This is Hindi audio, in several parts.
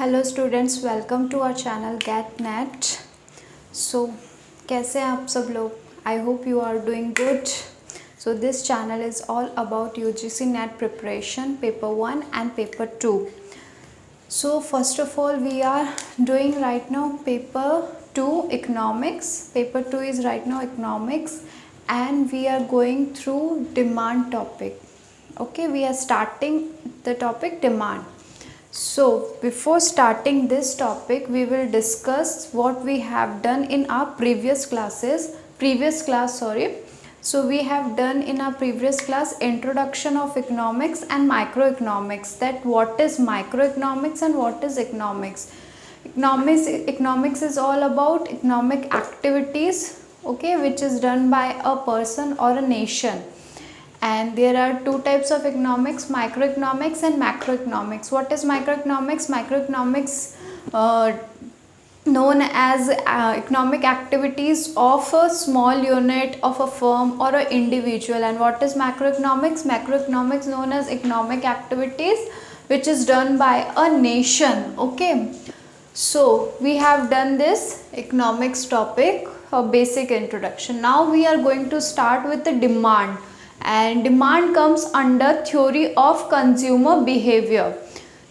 Hello students, welcome to our channel get net. So कैसे हैं आप सब लोग? I hope you are doing good. So this channel is all about UGC net preparation paper 1 and paper 2. So first of all, we are doing right now paper 2 economics. Paper 2 is right now economics and we are going through demand topic. Okay, we are starting the topic demand. So before starting this topic, we will discuss what we have done in our previous class. So we have done in our previous class introduction of economics and microeconomics, that what is microeconomics and what is economics. Economics is all about economic activities, okay, which is done by a person or a nation. And there are two types of economics, microeconomics and macroeconomics. What is microeconomics? Microeconomics known as economic activities of a small unit of a firm or an individual. And what is macroeconomics? Macroeconomics known as economic activities which is done by a nation. Okay, so we have done this economics topic, a basic introduction. Now we are going to start with the demand. And demand comes under theory of consumer behavior.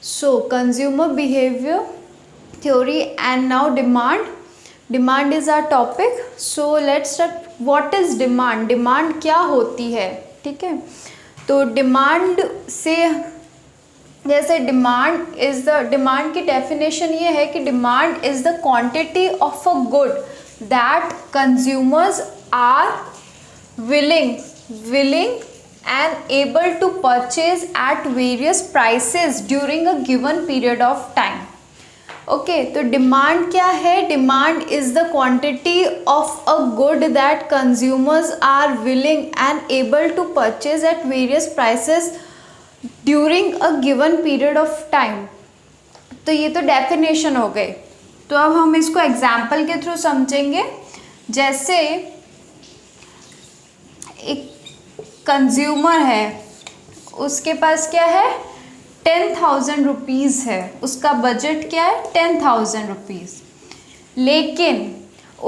So consumer behavior theory, and now demand is our topic. So let's start. What is demand? Demand क्या होती है? ठीक है, तो डिमांड से जैसे डिमांड की डेफिनेशन ये है कि demand is the quantity of a good that consumers are willing and able to purchase at various prices during a given period of time. Okay, तो डिमांड क्या है? Demand is the quantity of a good that consumers are willing and able to purchase at various prices during a given period of time. तो ये तो डेफिनेशन हो गई. तो अब हम इसको एग्जाम्पल के थ्रू समझेंगे. जैसे एक कंज्यूमर है, उसके पास क्या है? 10,000 रुपीज़ है. उसका बजट क्या है? 10,000 रुपीज़. लेकिन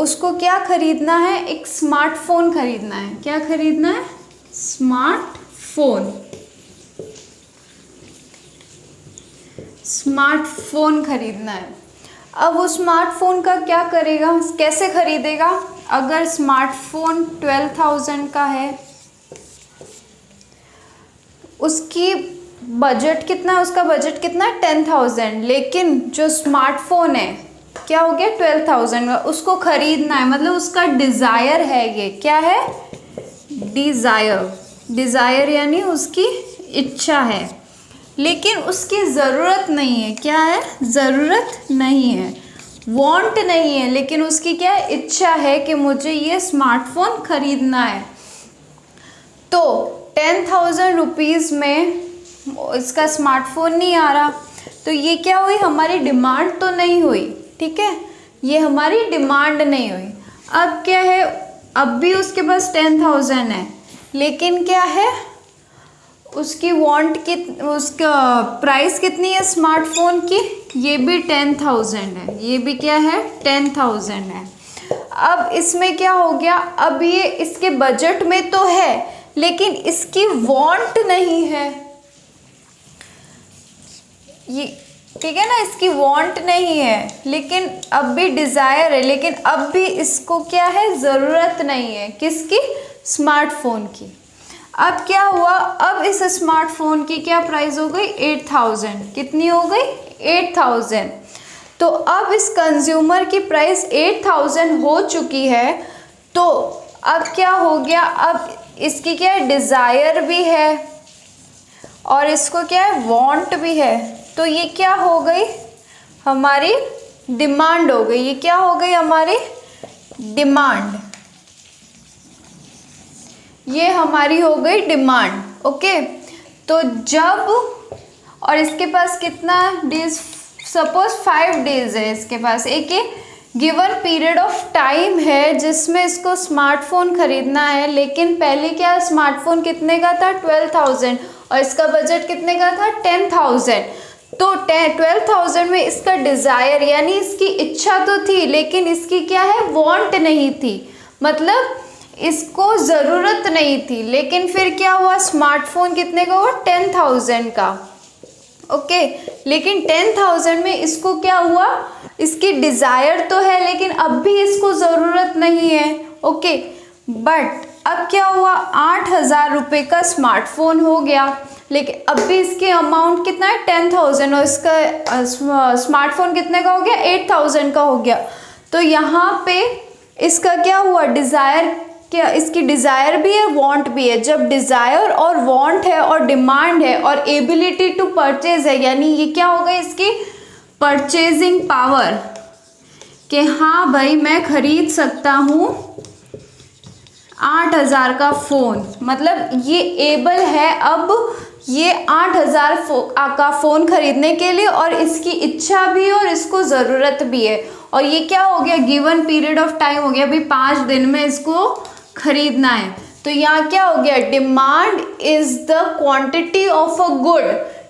उसको क्या खरीदना है? एक स्मार्टफोन खरीदना है. क्या खरीदना है? स्मार्टफोन खरीदना है. अब वो स्मार्टफोन का क्या करेगा? कैसे खरीदेगा? अगर स्मार्टफोन 12,000 का है, उसकी बजट कितना है? उसका बजट कितना है? 10,000. लेकिन जो स्मार्टफोन है क्या हो गया? 12,000 का. उसको खरीदना है, मतलब उसका डिज़ायर है. ये क्या है? डिज़ायर यानी उसकी इच्छा है, लेकिन उसकी ज़रूरत नहीं है. क्या है? ज़रूरत नहीं है, वांट नहीं है, लेकिन उसकी क्या है? इच्छा है कि मुझे ये स्मार्टफोन खरीदना है. तो 10,000 रुपीज़ में इसका स्मार्टफोन नहीं आ रहा, तो ये क्या हुई? हमारी डिमांड तो नहीं हुई. ठीक है, ये हमारी डिमांड नहीं हुई. अब क्या है? अब भी उसके पास 10,000 है, लेकिन क्या है? उसकी उसका प्राइस कितनी है स्मार्टफोन की? ये भी 10,000 है. ये भी क्या है? 10,000 है. अब इसमें क्या हो गया? अब ये इसके बजट में तो है, लेकिन इसकी वांट नहीं है. ये ठीक है ना, इसकी वांट नहीं है, लेकिन अब भी डिज़ायर है, लेकिन अब भी इसको क्या है? ज़रूरत नहीं है. किसकी? स्मार्टफोन की. अब क्या हुआ? अब इस स्मार्टफोन की क्या प्राइस हो गई? 8,000. कितनी हो गई? 8,000. तो अब इस कंज्यूमर की प्राइस 8,000 हो चुकी है. तो अब क्या हो गया? अब इसकी क्या है? डिज़ायर भी है और इसको क्या है? वांट भी है. तो ये क्या हो गई? हमारी डिमांड हो गई. ये क्या हो गई? हमारी डिमांड. ये हमारी हो गई डिमांड. ओके, तो जब और इसके पास कितना डेज? सपोज 5 डेज है इसके पास. एक गिवन पीरियड ऑफ टाइम है जिसमें इसको स्मार्टफोन खरीदना है. लेकिन पहले क्या? स्मार्टफोन कितने का था? 12,000. और इसका बजट कितने का था? 10,000. तो 12,000 में इसका डिज़ायर यानी इसकी इच्छा तो थी, लेकिन इसकी क्या है, वांट नहीं थी, मतलब इसको ज़रूरत नहीं थी। लेकिन फिर क्या हुआ, स्मार्टफोन कितने का हुआ, 10,000 का। ओके, लेकिन 10,000 में इसको क्या हुआ, इसकी डिज़ायर तो है लेकिन अब भी इसको ज़रूरत नहीं है। ओके, बट अब क्या हुआ, 8,000 रुपये का स्मार्टफोन हो गया, लेकिन अब भी इसके अमाउंट कितना है, 10,000, और इसका स्मार्टफोन कितने का हो गया, 8,000 का हो गया। तो यहाँ पे इसका क्या हुआ, डिज़ायर, क्या इसकी डिज़ायर भी है, वांट भी है। जब डिज़ायर और वांट है और डिमांड है और एबिलिटी टू परचेज है, यानी ये क्या हो गई, इसकी परचेजिंग पावर, कि हाँ भाई मैं खरीद सकता हूँ 8,000 का फ़ोन, मतलब ये एबल है अब ये 8,000 का फ़ोन खरीदने के लिए, और इसकी इच्छा भी है और इसको ज़रूरत भी है। और ये क्या हो गया, गिवन पीरियड ऑफ टाइम हो गया, अभी 5 दिन में इसको खरीदना है। तो यहाँ क्या हो गया, demand is the quantity of a good,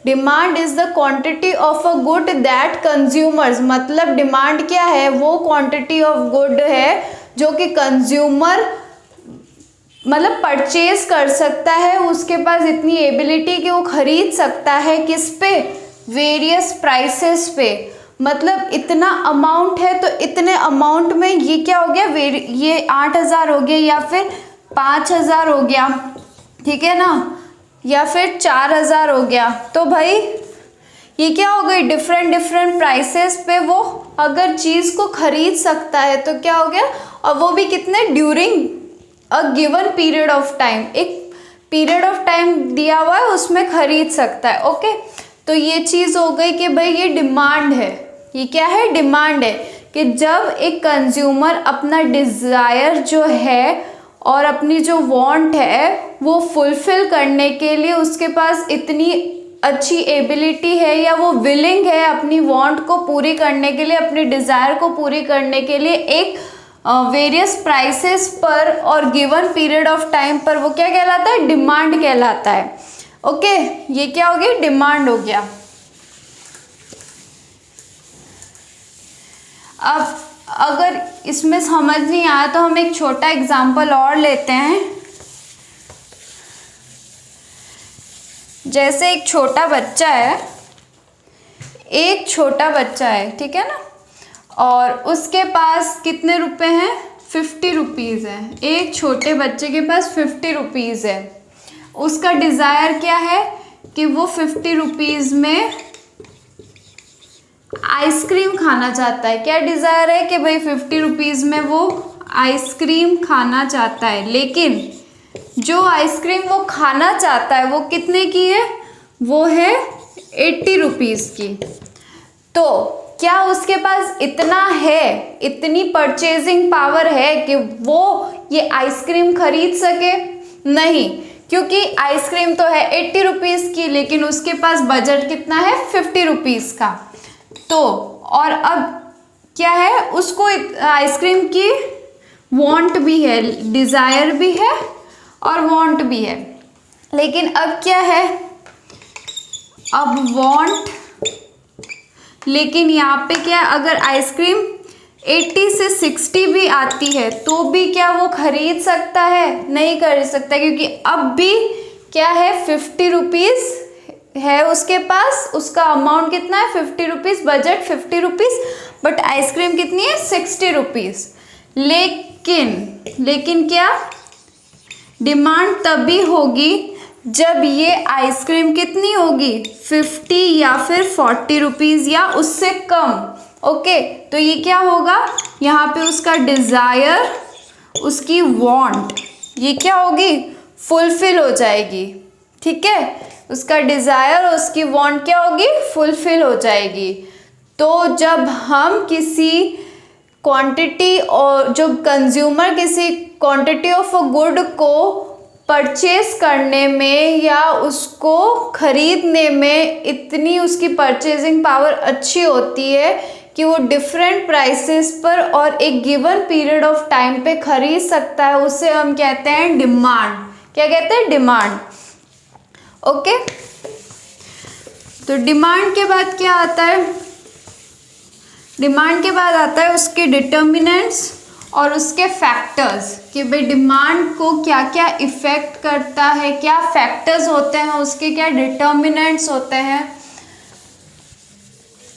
demand is the quantity of a good that consumers, मतलब डिमांड क्या है, वो क्वांटिटी ऑफ गुड है जो कि कंज्यूमर मतलब परचेज कर सकता है, उसके पास इतनी एबिलिटी कि वो खरीद सकता है, किस पे, वेरियस प्राइसेस पे, मतलब इतना अमाउंट है तो इतने अमाउंट में ये क्या हो गया, ये 8,000 हो गया या फिर 5,000 हो गया, ठीक है ना, या फिर 4,000 हो गया। तो भाई ये क्या हो गई, डिफरेंट डिफरेंट प्राइसेस पे वो अगर चीज़ को खरीद सकता है तो क्या हो गया, और वो भी कितने, during a given period of time, एक पीरियड ऑफ टाइम दिया हुआ है उसमें खरीद सकता है। ओके, तो ये चीज़ हो गई कि भाई ये डिमांड है, ये क्या है, डिमांड है, कि जब एक कंज्यूमर अपना डिज़ायर जो है और अपनी जो वांट है वो फुलफिल करने के लिए उसके पास इतनी अच्छी एबिलिटी है या वो विलिंग है अपनी वांट को पूरी करने के लिए, अपनी डिज़ायर को पूरी करने के लिए, एक वेरियस प्राइसेस पर और गिवन पीरियड ऑफ टाइम पर, वो क्या कहलाता है, डिमांड कहलाता है। ओके, ये क्या हो गया, डिमांड हो गया। अब अगर इसमें समझ नहीं आया तो हम एक छोटा एग्जांपल और लेते हैं। जैसे एक छोटा बच्चा है, एक छोटा बच्चा है, ठीक है ना, और उसके पास कितने रुपए हैं, 50 रुपीज़ है, एक छोटे बच्चे के पास 50 रुपीज़ है। उसका डिज़ायर क्या है कि वो 50 रुपीज़ में आइसक्रीम खाना चाहता है। क्या डिज़ायर है कि भाई 50 रुपीज़ में वो आइसक्रीम खाना चाहता है, लेकिन जो आइसक्रीम वो खाना चाहता है वो कितने की है, वो है 80 रुपीज़ की। तो क्या उसके पास इतना है, इतनी परचेजिंग पावर है कि वो ये आइसक्रीम खरीद सके? नहीं, क्योंकि आइसक्रीम तो है 80 रुपीज़ की, लेकिन उसके पास बजट कितना है, 50 रुपीज़ का। तो और अब क्या है, उसको आइसक्रीम की वांट भी है, डिज़ायर भी है और वांट भी है, लेकिन अब क्या है, अब वांट, लेकिन यहाँ पे क्या, अगर आइसक्रीम 80 से 60 भी आती है तो भी क्या वो खरीद सकता है? नहीं खरीद सकता, क्योंकि अब भी क्या है, 50 रुपीज़ है उसके पास, उसका अमाउंट कितना है, 50 rupees, budget 50 rupees, but ice cream कितनी है, 60 रुपीज़। लेकिन क्या, डिमांड तभी होगी जब ये आइसक्रीम कितनी होगी, 50 या फिर 40 रुपीज़ या उससे कम। ओके, तो ये क्या होगा, यहाँ पे उसका डिज़ायर, उसकी वांट, ये क्या होगी, फुलफिल हो जाएगी। ठीक है, उसका डिज़ायर और उसकी वांट क्या होगी, फुलफिल हो जाएगी। तो जब हम किसी क्वांटिटी, और जो कंज्यूमर किसी क्वांटिटी ऑफ अ गुड को परचेज करने में या उसको खरीदने में इतनी उसकी परचेजिंग पावर अच्छी होती है कि वो डिफरेंट प्राइसेस पर और एक गिवन पीरियड ऑफ टाइम पे खरीद सकता है, उसे हम कहते हैं डिमांड। क्या कहते हैं, डिमांड। ओके, तो तो डिमांड के बाद क्या आता है, डिमांड के बाद आता है उसके डिटर्मिनेंट्स और उसके फैक्टर्स कि भाई डिमांड को क्या क्या इफेक्ट करता है, क्या फैक्टर्स होते हैं उसके, क्या डिटर्मिनेंट्स होते हैं।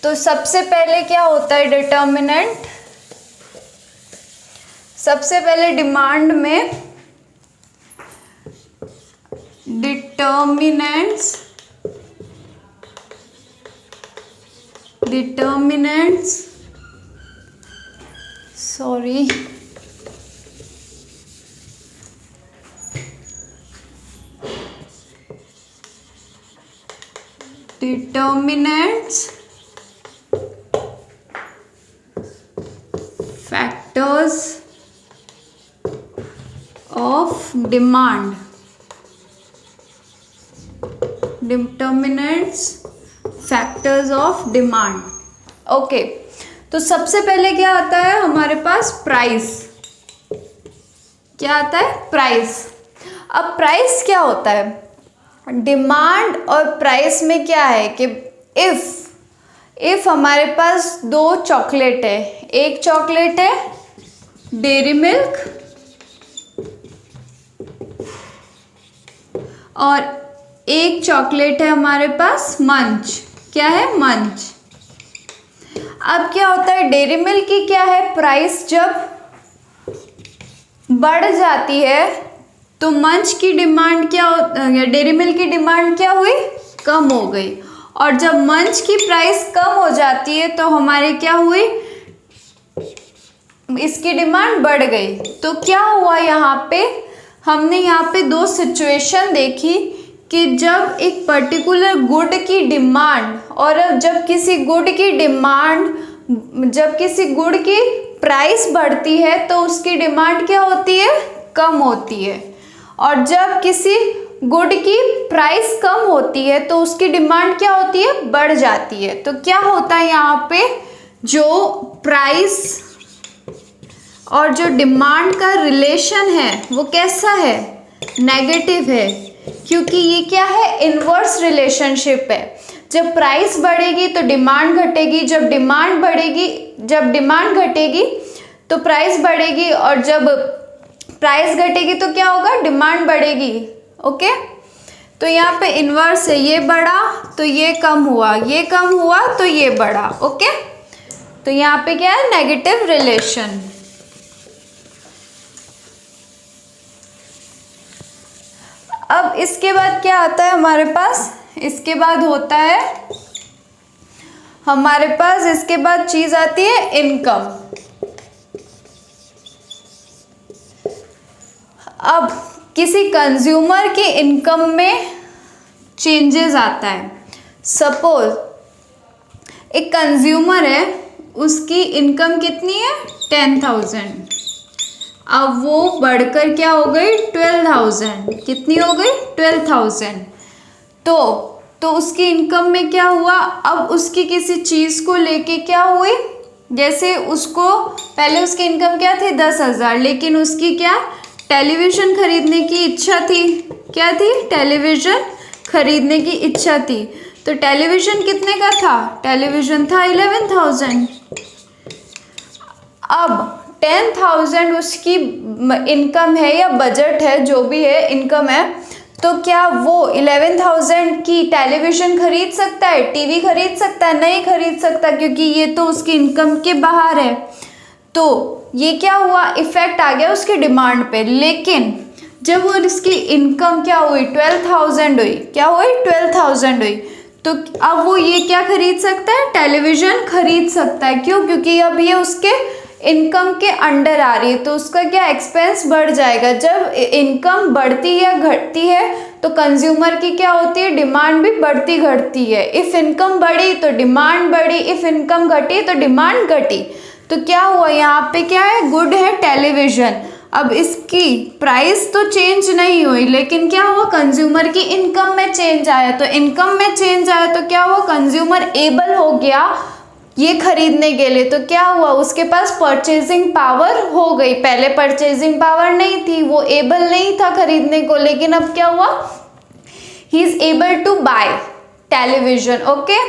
तो सबसे पहले क्या होता है डिटर्मिनेंट, सबसे पहले डिमांड में determinants sorry determinants factors of demand, determinants factors of demand. Okay, तो सबसे पहले क्या आता है हमारे पास, प्राइस। क्या आता है, प्राइस। अब प्राइस क्या होता है, डिमांड और प्राइस में क्या है कि इफ हमारे पास दो चॉकलेट है, एक चॉकलेट है डेयरी मिल्क और एक चॉकलेट है हमारे पास मंच। क्या है, मंच। अब क्या होता है, डेयरी मिल्क की क्या है प्राइस, जब बढ़ जाती है तो मंच की डिमांड क्या, डेयरी मिल्क की डिमांड क्या हुई, कम हो गई। और जब मंच की प्राइस कम हो जाती है तो हमारी क्या हुई, इसकी डिमांड बढ़ गई। तो क्या हुआ यहाँ पे, हमने यहाँ पे दो सिचुएशन देखी कि जब एक पर्टिकुलर गुड की डिमांड और जब किसी गुड की डिमांड, जब किसी गुड की प्राइस बढ़ती है तो उसकी डिमांड क्या होती है, कम होती है। और जब किसी गुड की प्राइस कम होती है तो उसकी डिमांड क्या होती है, बढ़ जाती है। तो क्या होता है यहाँ पे, जो प्राइस और जो डिमांड का रिलेशन है वो कैसा है, नेगेटिव है, क्योंकि ये क्या है, इनवर्स रिलेशनशिप है। जब प्राइस बढ़ेगी तो डिमांड घटेगी, जब डिमांड बढ़ेगी, जब डिमांड घटेगी तो प्राइस बढ़ेगी, और जब प्राइस घटेगी तो क्या होगा, डिमांड बढ़ेगी। ओके, तो यहाँ पे इनवर्स है, ये बढ़ा तो ये कम हुआ, ये कम हुआ तो ये बढ़ा। ओके, तो यहाँ पे क्या है, नेगेटिव रिलेशन। अब इसके बाद क्या आता है हमारे पास, इसके बाद होता है हमारे पास, इसके बाद चीज आती है इनकम। अब किसी कंज्यूमर की इनकम में चेंजेस आता है। सपोज एक कंज्यूमर है, उसकी इनकम कितनी है, 10,000, अब वो बढ़कर क्या हो गई, 12,000। कितनी हो गई, 12,000। तो उसकी इनकम में क्या हुआ, अब उसकी किसी चीज़ को लेके क्या हुई, जैसे उसको पहले उसकी इनकम क्या थी, 10,000, लेकिन उसकी क्या, टेलीविज़न खरीदने की इच्छा थी। क्या थी, टेलीविज़न खरीदने की इच्छा थी। तो टेलीविज़न कितने का था, टेलीविज़न था 11,000। अब 10,000 उसकी इनकम है या बजट है, जो भी है इनकम है, तो क्या वो 11,000 की टेलीविज़न खरीद सकता है, टीवी खरीद सकता है, नहीं खरीद सकता, क्योंकि ये तो उसकी इनकम के बाहर है। तो ये क्या हुआ, इफेक्ट आ गया उसकी डिमांड पे। लेकिन जब वो इसकी इनकम क्या हुई, 12,000 हुई, क्या हुई, 12,000 हुई, तो अब वो ये क्या खरीद सकता है, टेलीविज़न खरीद सकता है। क्यों, क्योंकि अब ये उसके इनकम के अंडर आ रही है, तो उसका क्या, एक्सपेंस बढ़ जाएगा। जब इनकम बढ़ती या घटती है तो कंज्यूमर की क्या होती है, डिमांड भी बढ़ती घटती है। इफ़ इनकम बढ़ी तो डिमांड बढ़ी, इफ़ इनकम घटी तो डिमांड घटी। तो क्या हुआ यहाँ पे, क्या है, गुड है टेलीविज़न। अब इसकी प्राइस तो चेंज नहीं हुई, लेकिन क्या हुआ, कंज्यूमर की इनकम में चेंज आया। तो इनकम में चेंज आया तो क्या हुआ, कंज्यूमर एबल हो गया ये खरीदने के लिए। तो क्या हुआ, उसके पास परचेजिंग पावर हो गई। पहले परचेजिंग पावर नहीं थी, वो एबल नहीं था खरीदने को, लेकिन अब क्या हुआ, he is able to buy television. Okay,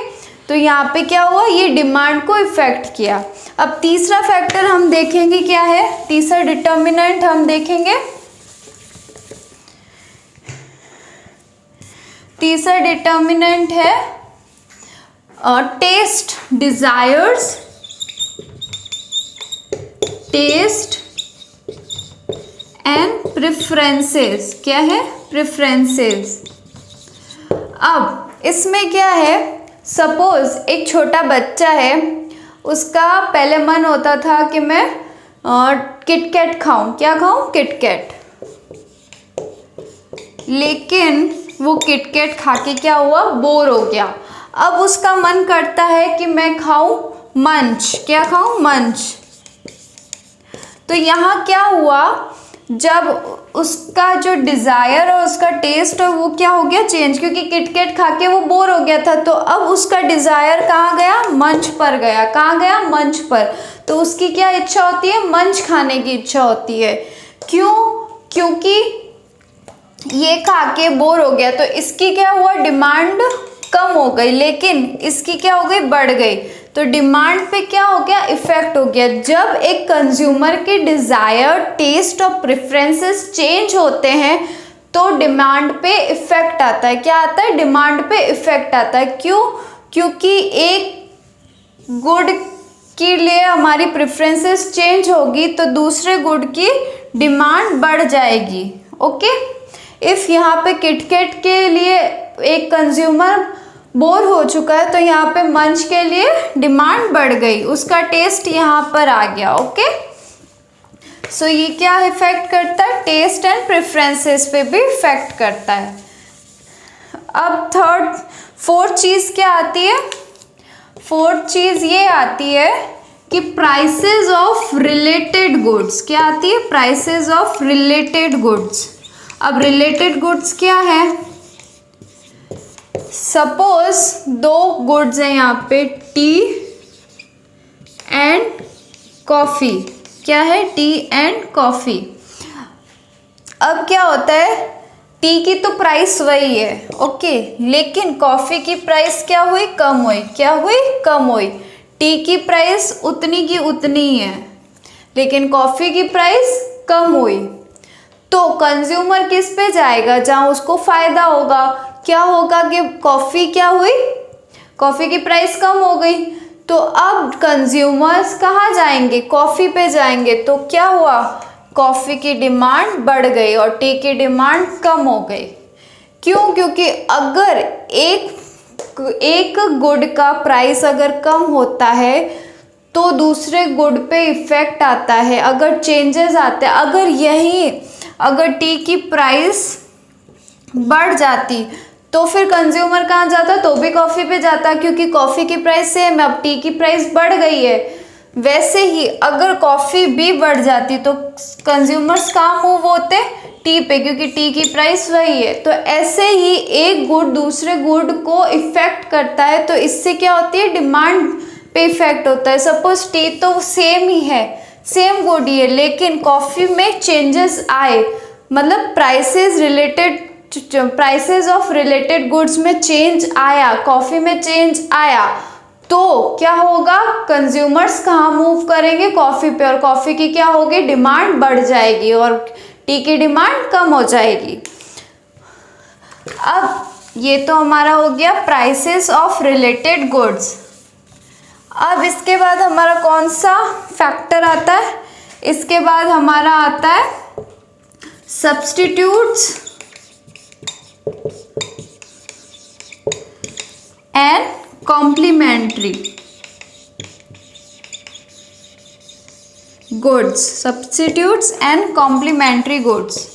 तो यहाँ पे क्या हुआ, ये डिमांड को इफेक्ट किया। अब तीसरा फैक्टर हम देखेंगे क्या है, तीसरा डिटर्मिनेंट हम देखेंगे, तीसरा डिटर्मिनेंट है taste desires, taste and preferences. क्या है, प्रेफरेंसेस। अब इसमें क्या है, सपोज एक छोटा बच्चा है, उसका पहले मन होता था कि मैं किटकैट खाऊं। क्या खाऊं, किटकैट। लेकिन वो किटकैट खा के क्या हुआ, बोर हो गया। अब उसका मन करता है कि मैं खाऊं मंच। क्या खाऊं, मंच। तो यहाँ क्या हुआ, जब उसका जो डिज़ायर और उसका टेस्ट है वो क्या हो गया, चेंज, क्योंकि किटकैट खा के वो बोर हो गया था। तो अब उसका डिज़ायर कहाँ गया, मंच पर गया। कहाँ गया, मंच पर। तो उसकी क्या इच्छा होती है, मंच खाने की इच्छा होती है। क्यों, क्योंकि ये खा के बोर हो गया, तो इसकी क्या हुआ, डिमांड कम हो गई, लेकिन इसकी क्या हो गई, बढ़ गई। तो डिमांड पे क्या हो गया, इफेक्ट हो गया। जब एक कंज्यूमर के डिज़ायर, टेस्ट और प्रेफरेंसेस चेंज होते हैं तो डिमांड पे इफेक्ट आता है। क्या आता है, डिमांड पे इफेक्ट आता है। क्यों, क्योंकि एक गुड के लिए हमारी प्रेफरेंसेस चेंज होगी तो दूसरे गुड की डिमांड बढ़ जाएगी। ओके, इफ़ यहाँ पे किटकैट के लिए एक कंज्यूमर बोर हो चुका है तो यहाँ पे मंच के लिए डिमांड बढ़ गई, उसका टेस्ट यहाँ पर आ गया। ओके, सो ये क्या इफेक्ट करता है, टेस्ट एंड प्रेफरेंसेस पे भी इफेक्ट करता है। अब फोर्थ चीज़ क्या आती है, फोर्थ चीज़ ये आती है कि प्राइसेस ऑफ रिलेटेड गुड्स। क्या आती है, प्राइसेस ऑफ रिलेटेड गुड्स। अब रिलेटेड गुड्स क्या है, सपोज दो गुड्स हैं यहाँ पे, टी एंड कॉफ़ी। क्या है, टी एंड कॉफ़ी। अब क्या होता है, टी की तो प्राइस वही है, ओके, लेकिन कॉफ़ी की प्राइस क्या हुई, कम हुई। क्या हुई, कम हुई। टी की प्राइस उतनी की उतनी ही है, लेकिन कॉफ़ी की प्राइस कम हुई। तो कंज्यूमर किस पे जाएगा, जहाँ उसको फ़ायदा होगा। क्या होगा कि कॉफ़ी क्या हुई, कॉफ़ी की प्राइस कम हो गई, तो अब कंज्यूमर्स कहाँ जाएंगे, कॉफ़ी पे जाएंगे। तो क्या हुआ, कॉफ़ी की डिमांड बढ़ गई और टी की डिमांड कम हो गई। क्यों, क्योंकि अगर एक गुड का प्राइस अगर कम होता है तो दूसरे गुड पे इफ़ेक्ट आता है, अगर चेंजेस आते हैं। अगर टी की प्राइस बढ़ जाती तो फिर कंज्यूमर कहाँ जाता, तो भी कॉफ़ी पे जाता, क्योंकि कॉफ़ी की प्राइस सेम है, अब टी की प्राइस बढ़ गई है। वैसे ही अगर कॉफ़ी भी बढ़ जाती तो कंज्यूमर्स कहाँ मूव होते, टी पे, क्योंकि टी की प्राइस वही है। तो ऐसे ही एक गुड दूसरे गुड को इफ़ेक्ट करता है, तो इससे क्या होती है, डिमांड पे इफ़ेक्ट होता है। सपोज टी तो सेम ही है, सेम गुड ही है, लेकिन कॉफ़ी में चेंजेस आए, मतलब प्राइसेस ऑफ रिलेटेड गुड्स में चेंज आया, कॉफ़ी में चेंज आया, तो क्या होगा, कंज्यूमर्स कहाँ मूव करेंगे, कॉफ़ी पे, और कॉफ़ी की क्या होगी, डिमांड बढ़ जाएगी और टी की डिमांड कम हो जाएगी। अब ये तो हमारा हो गया प्राइसेस ऑफ रिलेटेड गुड्स। अब इसके बाद हमारा कौन सा फैक्टर आता है, इसके बाद हमारा आता है substitutes and complementary goods. Substitutes and complementary goods.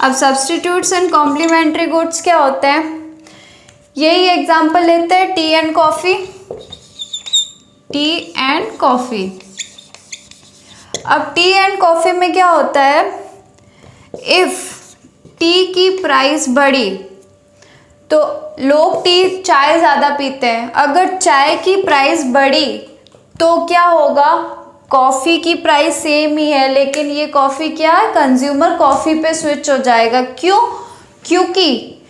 अब सब्स्टिट्यूट्स एंड कॉम्प्लीमेंट्री गुड्स क्या होते हैं, यही एग्जांपल लेते हैं, tea and coffee. Tea and coffee. अब टी एंड कॉफ़ी में क्या होता है, इफ़ टी की प्राइस बढ़ी तो लोग चाय ज़्यादा पीते हैं, अगर चाय की प्राइस बढ़ी तो क्या होगा, कॉफ़ी की प्राइस सेम ही है, लेकिन ये कॉफ़ी क्या है, कंज्यूमर कॉफ़ी पे स्विच हो जाएगा। क्यों, क्योंकि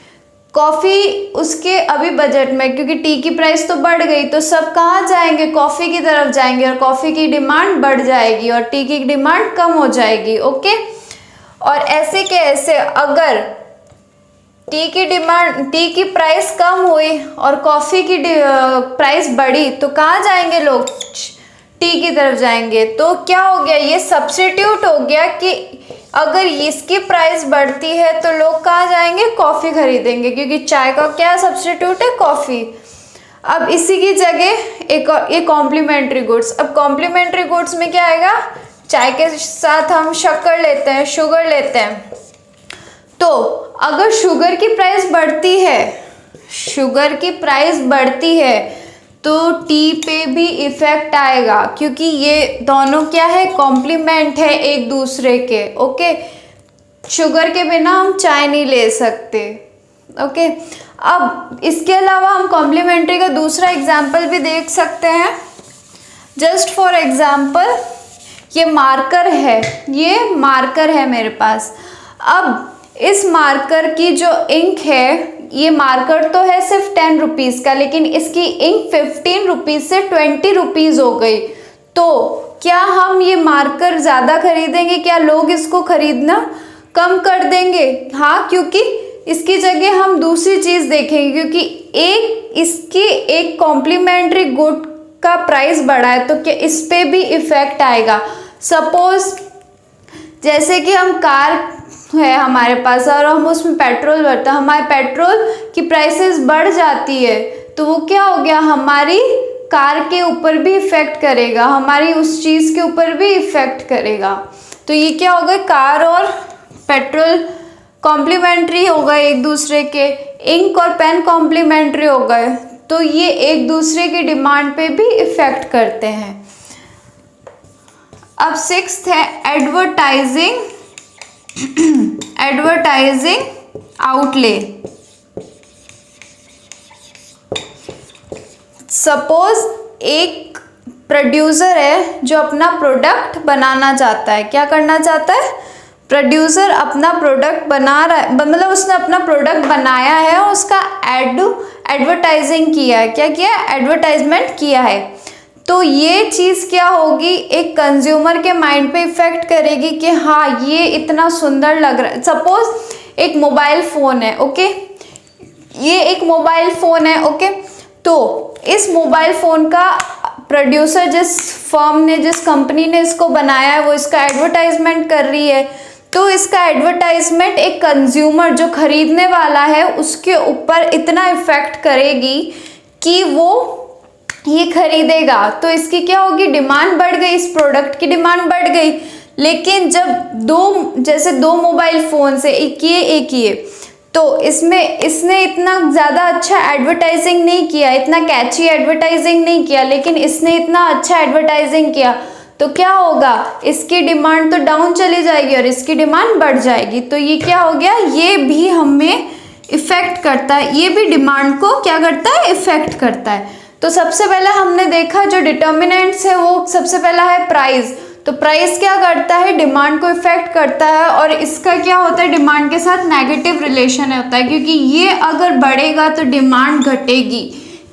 कॉफ़ी उसके अभी बजट में, क्योंकि टी की प्राइस तो बढ़ गई तो सब कहाँ जाएंगे, कॉफ़ी की तरफ जाएंगे और कॉफ़ी की डिमांड बढ़ जाएगी और टी की डिमांड कम हो जाएगी। ओके, और ऐसे के ऐसे अगर टी की प्राइस कम हुई और कॉफ़ी की प्राइस बढ़ी तो कहाँ जाएंगे लोग, टी की तरफ जाएंगे। तो क्या हो गया, ये सब्स्टिट्यूट हो गया कि अगर इसकी प्राइस बढ़ती है तो लोग कहाँ जाएंगे, कॉफ़ी खरीदेंगे, क्योंकि चाय का क्या सब्स्टिट्यूट है, कॉफ़ी। अब इसी की जगह एक कॉम्प्लीमेंट्री गुड्स। अब कॉम्प्लीमेंट्री गुड्स में क्या आएगा, चाय के साथ हम शक्कर लेते हैं, शुगर लेते हैं। तो अगर शुगर की प्राइस बढ़ती है तो टी पे भी इफेक्ट आएगा, क्योंकि ये दोनों क्या है, कॉम्प्लीमेंट है एक दूसरे के। ओके, शुगर के बिना हम चाय नहीं ले सकते। ओके, अब इसके अलावा हम कॉम्प्लीमेंट्री का दूसरा एग्जाम्पल भी देख सकते हैं। जस्ट फॉर एग्जाम्पल, ये मार्कर है मेरे पास। अब इस मार्कर की जो इंक है, ये मार्कर तो है सिर्फ 10 रुपीज़ का, लेकिन इसकी इंक 15 रुपीज़ से 20 रुपीज़ हो गई। तो क्या हम ये मार्कर ज़्यादा खरीदेंगे, क्या लोग इसको खरीदना कम कर देंगे? हाँ, क्योंकि इसकी जगह हम दूसरी चीज़ देखेंगे, क्योंकि एक कॉम्प्लीमेंट्री गुड का प्राइस बढ़ा है तो क्या इस पे भी इफ़ेक्ट आएगा। सपोज जैसे कि हम कार है हमारे पास और हम उसमें पेट्रोल भरते हैं, हमारे पेट्रोल की प्राइसेस बढ़ जाती है तो वो क्या हो गया, हमारी कार के ऊपर भी इफ़ेक्ट करेगा, हमारी उस चीज़ के ऊपर भी इफ़ेक्ट करेगा। तो ये क्या हो गए, कार और पेट्रोल कॉम्प्लीमेंट्री हो गए एक दूसरे के, इंक और पेन कॉम्प्लीमेंट्री हो गए, तो ये एक दूसरे की डिमांड पे भी इफ़ेक्ट करते हैं। अब 6th है एडवर्टाइजिंग आउटले। सपोज एक प्रोड्यूसर है जो अपना प्रोडक्ट बनाना चाहता है, क्या करना चाहता है, प्रोड्यूसर अपना प्रोडक्ट बना रहा है, मतलब उसने अपना प्रोडक्ट बनाया है और उसका एडवर्टाइजिंग किया है, क्या किया, एडवर्टाइजमेंट किया है। तो ये चीज़ क्या होगी, एक कंज्यूमर के माइंड पे इफेक्ट करेगी कि हाँ ये इतना सुंदर लग रहा है। सपोज एक मोबाइल फ़ोन है, ओके, ये एक मोबाइल फ़ोन है, ओके, तो इस मोबाइल फ़ोन का प्रोड्यूसर जिस फर्म ने, जिस कंपनी ने इसको बनाया है, वो इसका एडवर्टाइजमेंट कर रही है। तो इसका एडवर्टाइजमेंट एक कंज्यूमर जो खरीदने वाला है उसके ऊपर इतना इफेक्ट करेगी कि वो ये खरीदेगा। तो इसकी क्या होगी, डिमांड बढ़ गई, इस प्रोडक्ट की डिमांड बढ़ गई। लेकिन जब जैसे दो मोबाइल फ़ोन से एक ये तो इसने इतना ज़्यादा अच्छा एडवर्टाइजिंग नहीं किया, इतना कैची एडवर्टाइजिंग नहीं किया, लेकिन इसने इतना अच्छा एडवर्टाइजिंग किया, तो क्या होगा, इसकी डिमांड तो डाउन चली जाएगी और इसकी डिमांड बढ़ जाएगी। तो ये क्या हो गया, ये भी हमें इफ़ेक्ट करता है, ये भी डिमांड को क्या करता है, इफ़ेक्ट करता है। तो सबसे पहले हमने देखा जो डिटर्मिनेंट्स है वो सबसे पहला है प्राइस। तो प्राइस क्या करता है, डिमांड को इफेक्ट करता है और इसका क्या होता है, डिमांड के साथ नेगेटिव रिलेशन होता है, क्योंकि ये अगर बढ़ेगा तो डिमांड घटेगी,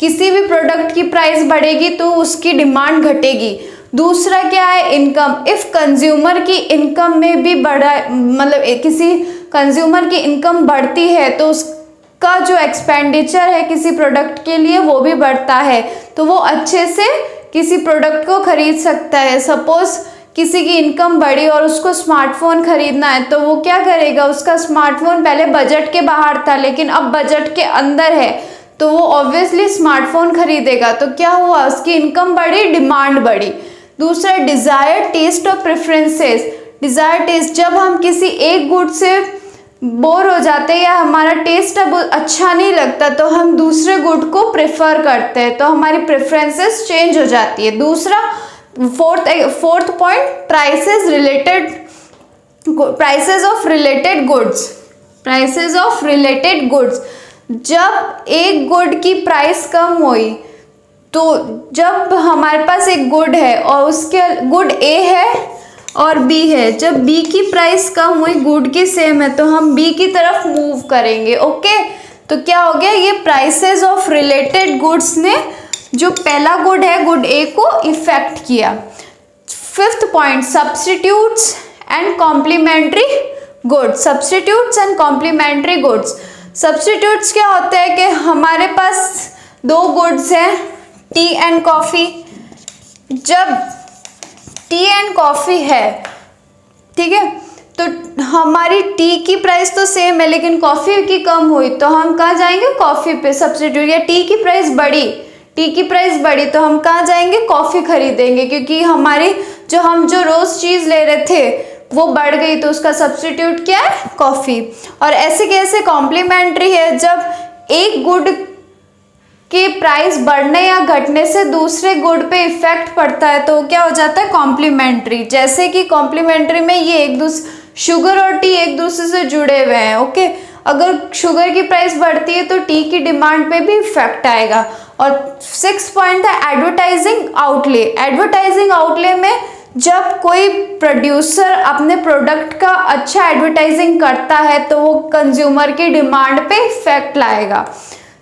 किसी भी प्रोडक्ट की प्राइस बढ़ेगी तो उसकी डिमांड घटेगी। दूसरा क्या है, इनकम। इफ कंज्यूमर की इनकम में भी बढ़ा, मतलब किसी कंज्यूमर की इनकम बढ़ती है तो उसका जो एक्सपेंडिचर है किसी प्रोडक्ट के लिए वो भी बढ़ता है, तो वो अच्छे से किसी प्रोडक्ट को खरीद सकता है। सपोज किसी की इनकम बढ़ी और उसको स्मार्टफोन खरीदना है तो वो क्या करेगा, उसका स्मार्टफोन पहले बजट के बाहर था लेकिन अब बजट के अंदर है तो वो ऑब्वियसली स्मार्टफोन खरीदेगा। तो क्या हुआ, उसकी इनकम बढ़ी, डिमांड बढ़ी। दूसरा डिज़ायर, टेस्ट और प्रेफरेंसेस। डिज़ायर टेस्ट, जब हम किसी एक गुड से बोर हो जाते हैं या हमारा टेस्ट अब अच्छा नहीं लगता तो हम दूसरे गुड को प्रेफर करते हैं, तो हमारी प्रेफरेंसेस चेंज हो जाती है। दूसरा fourth point, prices of related goods. जब एक गुड की प्राइस कम हुई तो जब हमारे पास एक गुड है और उसके गुड ए है और बी है, जब बी की प्राइस कम हुई, गुड की सेम है, तो हम बी की तरफ मूव करेंगे। ओके, तो क्या हो गया, ये प्राइसेस ऑफ रिलेटेड गुड्स ने जो पहला गुड है गुड ए को इफेक्ट किया। Fifth point, substitutes and complementary goods. Substitutes and complementary goods, substitutes क्या होते हैं कि हमारे पास दो गुड्स हैं, टी एंड कॉफ़ी। जब टी एंड कॉफ़ी है, ठीक है, तो हमारी टी की प्राइस तो सेम है लेकिन कॉफ़ी की कम हुई तो हम कहाँ जाएंगे, कॉफ़ी पे सब्स्टिट्यूट। या टी की प्राइस बढ़ी तो हम कहाँ जाएंगे, कॉफ़ी खरीदेंगे, क्योंकि हमारी हम जो रोज़ चीज़ ले रहे थे वो बढ़ गई तो उसका सब्स्टिट्यूट क्या है, कॉफ़ी। और ऐसे कैसे कॉम्प्लीमेंट्री है, जब एक गुड के प्राइस बढ़ने या घटने से दूसरे गुड पे इफेक्ट पड़ता है तो क्या हो जाता है, कॉम्प्लीमेंट्री। जैसे कि कॉम्प्लीमेंट्री में ये शुगर और टी एक दूसरे से जुड़े हुए हैं, ओके। अगर शुगर की प्राइस बढ़ती है तो टी की डिमांड पे भी इफेक्ट आएगा। और 6 पॉइंट है एडवर्टाइजिंग आउटले। एडवर्टाइजिंग आउटले में जब कोई प्रोड्यूसर अपने प्रोडक्ट का अच्छा एडवर्टाइजिंग करता है तो वो कंज्यूमर की डिमांड पे इफेक्ट लाएगा।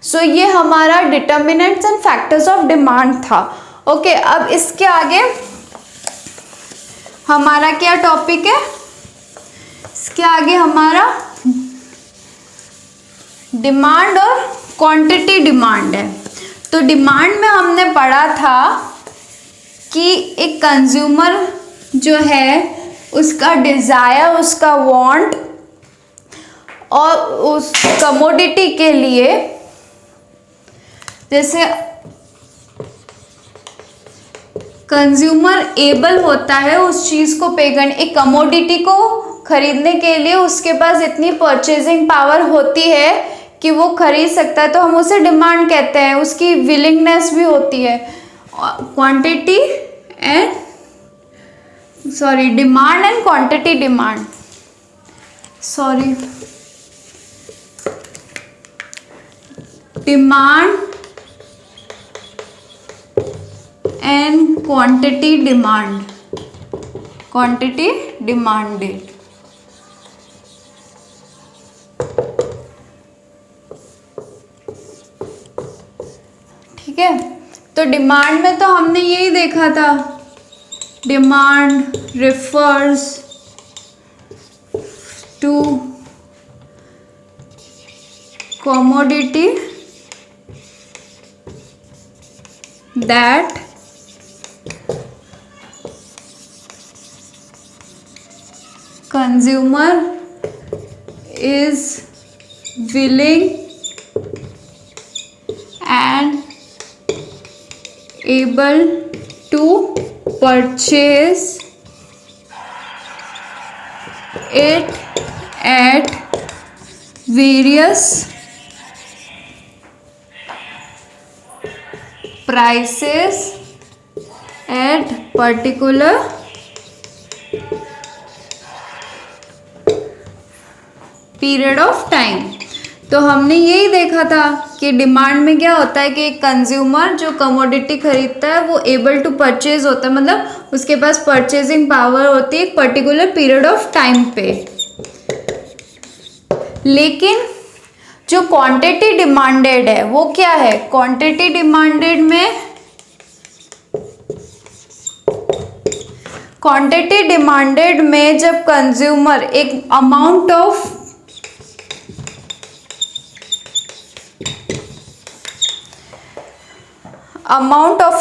सो ये हमारा determinants and factors of demand था, ओके। अब इसके आगे हमारा क्या टॉपिक है, इसके आगे हमारा डिमांड और क्वांटिटी डिमांड है। तो डिमांड में हमने पढ़ा था कि एक कंज्यूमर जो है उसका डिज़ायर, उसका वांट और उस कमोडिटी के लिए, जैसे कंज्यूमर एबल होता है उस चीज़ को पे करने, एक कमोडिटी को खरीदने के लिए उसके पास इतनी परचेजिंग पावर होती है कि वो खरीद सकता है, तो हम उसे डिमांड कहते हैं। उसकी विलिंगनेस भी होती है। Quantity and demand and quantity demand, demand and quantity demanded. ठीक है, तो डिमांड में तो हमने यही देखा था, demand refers to commodity that consumer is willing and able to purchase it at various prices at particular period of time. तो हमने यही देखा था कि डिमांड में क्या होता है कि एक कंज्यूमर जो कमोडिटी खरीदता है वो एबल टू परचेज होता है, मतलब उसके पास परचेजिंग पावर होती है एक पर्टिकुलर पीरियड ऑफ टाइम पे। लेकिन जो क्वांटिटी डिमांडेड है वो क्या है, क्वांटिटी डिमांडेड में जब कंज्यूमर एक amount of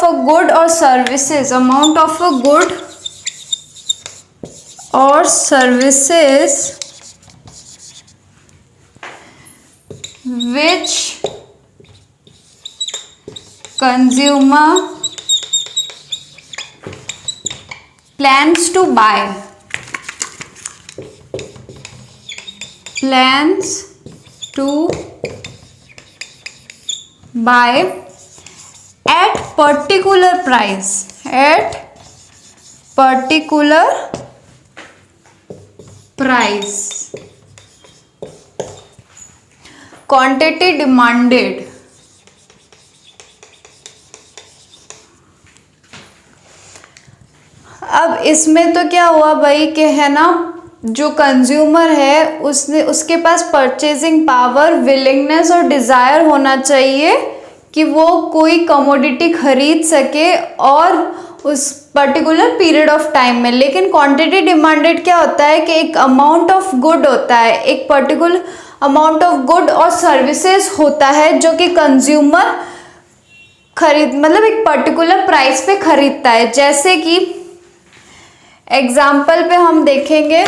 a good or services, amount of a good or services which consumer plans to buy at particular price, quantity demanded। अब इसमें तो क्या हुआ भाई कि है ना, जो कंज्यूमर है उसके पास परचेजिंग पावर, विलिंगनेस और डिज़ायर होना चाहिए कि वो कोई कमोडिटी खरीद सके और उस पर्टिकुलर पीरियड ऑफ टाइम में। लेकिन क्वांटिटी डिमांडेड क्या होता है कि एक अमाउंट ऑफ गुड होता है, एक पर्टिकुलर अमाउंट ऑफ गुड और सर्विसेज होता है जो कि कंज्यूमर मतलब एक पर्टिकुलर प्राइस पे खरीदता है। जैसे कि एग्जाम्पल पे हम देखेंगे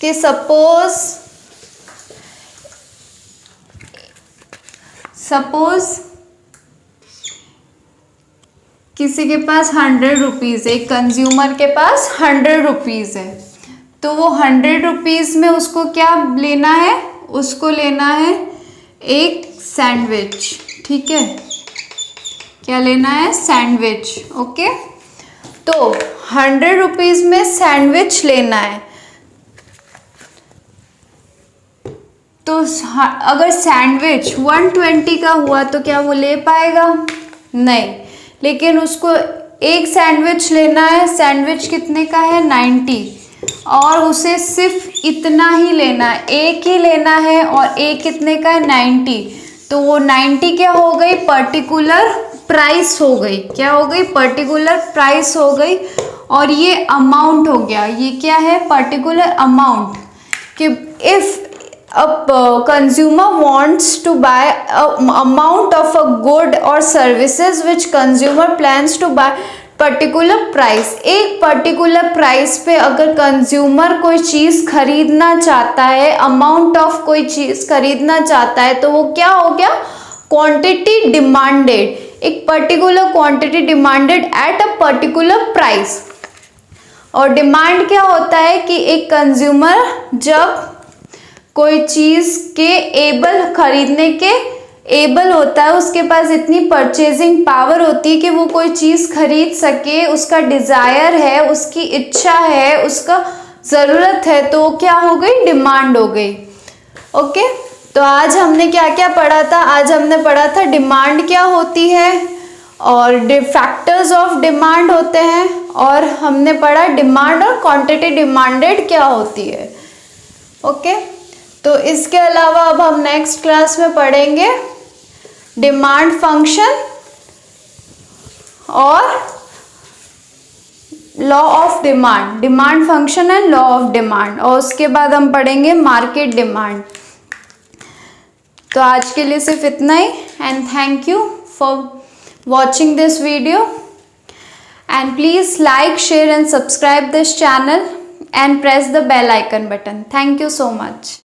कि सपोज किसी के पास 100 रुपीज़ है, एक कंज्यूमर के पास 100 रुपीज़ है, तो वो 100 रुपीज़ में उसको क्या लेना है, उसको लेना है एक सैंडविच। ठीक है, क्या लेना है, सैंडविच। ओके, तो 100 रुपीज़ में सैंडविच लेना है। तो अगर सैंडविच 120 का हुआ तो क्या वो ले पाएगा, नहीं। लेकिन उसको एक सैंडविच लेना है, सैंडविच कितने का है, 90, और उसे सिर्फ इतना ही लेना है, एक ही लेना है, और एक कितने का है, 90। तो वो 90 क्या हो गई, पर्टिकुलर प्राइस हो गई। क्या हो गई, पर्टिकुलर प्राइस हो गई। और ये अमाउंट हो गया, ये क्या है, पर्टिकुलर अमाउंट। कि if a consumer wants to buy a amount of a good or services which consumer plans to buy particular price, एक पर्टिकुलर प्राइस पे अगर कंज्यूमर कोई चीज़ खरीदना चाहता है, अमाउंट ऑफ कोई चीज़ खरीदना चाहता है, तो वो क्या हो गया, क्वांटिटी डिमांडेड, एक particular quantity demanded at a particular price. और डिमांड क्या होता है कि एक कंज्यूमर जब कोई चीज़ के खरीदने के एबल होता है, उसके पास इतनी परचेजिंग पावर होती है कि वो कोई चीज़ खरीद सके, उसका डिज़ायर है, उसकी इच्छा है, उसका ज़रूरत है, तो क्या हो गई, डिमांड हो गई। ओके, तो आज हमने क्या क्या पढ़ा था, आज हमने पढ़ा था डिमांड क्या होती है और फैक्टर्स ऑफ डिमांड होते हैं, और हमने पढ़ा डिमांड और क्वांटिटी डिमांडेड क्या होती है। ओके, तो इसके अलावा अब हम नेक्स्ट क्लास में पढ़ेंगे डिमांड फंक्शन और law of demand, demand function and law of demand, और उसके बाद हम पढ़ेंगे मार्केट डिमांड। तो आज के लिए सिर्फ इतना ही, and thank you for watching this video, and please like, share and subscribe this channel and press the bell icon button. Thank you so much.